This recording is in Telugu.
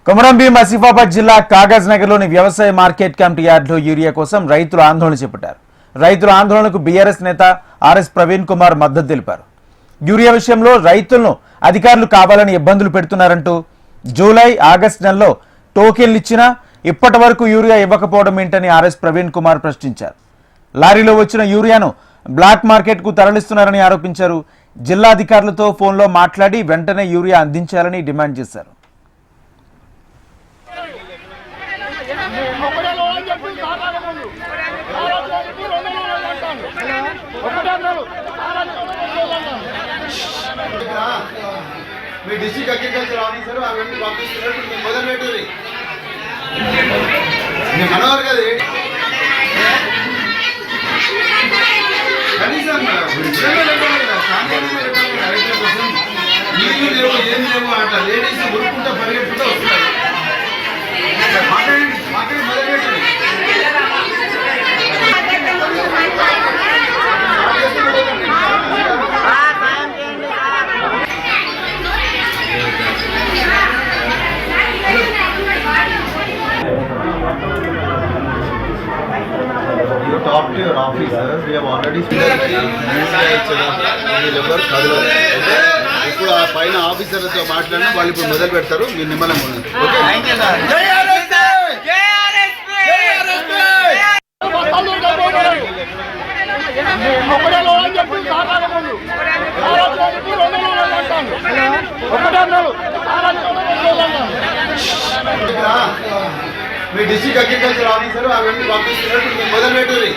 కొమరంభీం ఆసిఫాబాద్ జిల్లా కాగజ్ నగర్లోని వ్యవసాయ మార్కెట్ కమిటీ యార్డులో యూరియా కోసం రైతులు ఆందోళన చేపట్టారు. రైతుల ఆందోళనకు బీఆర్ఎస్ నేత ఆర్ఎస్ ప్రవీణ్ కుమార్ మద్దతు తెలిపారు. యూరియా విషయంలో రైతులను అధికారులు కావాలని ఇబ్బందులు పెడుతున్నారంటూ జూలై, ఆగస్టు నెలలో టోకెన్లు ఇచ్చినా ఇప్పటి వరకు యూరియా ఇవ్వకపోవడం ఏంటని ఆర్ఎస్ ప్రవీణ్ కుమార్ ప్రశ్నించారు. లారీలో వచ్చిన యూరియాను బ్లాక్ మార్కెట్కు తరలిస్తున్నారని ఆరోపించారు. జిల్లా అధికారులతో ఫోన్లో మాట్లాడి వెంటనే యూరియా అందించాలని డిమాండ్ చేశారు. మీ డిస్ట్రిక్ట్ అగ్రికల్చర్ ఆఫీసర్ అవన్నీ పంపిస్తున్నట్టు మీరు మొదలు పెట్టుర్రి. నేను మనవారు కదా కనీసం నీళ్ళు లేవు ఏం లేవు అంట లేడీస్ ఉరుకుంటా పరిగెట్టుకుంటూ వస్తున్నారు. మాట్లాడి మొదలు పెట్టుర్రి. You talk to your officer. We have already ఇప్పుడు ఆ పైన ఆఫీసర్లతో మాట్లాడినా వాళ్ళు ఇప్పుడు మొదలు పెడతారు. మీరు నిమ్మలంగా ఉన్నారు. మీ డిస్ట్రిక్ట్ అగ్రికల్చర్ ఆఫీసర్ అవన్నీ పంపిస్తున్నట్టు మీరు మొదలు పెట్టుర్రి.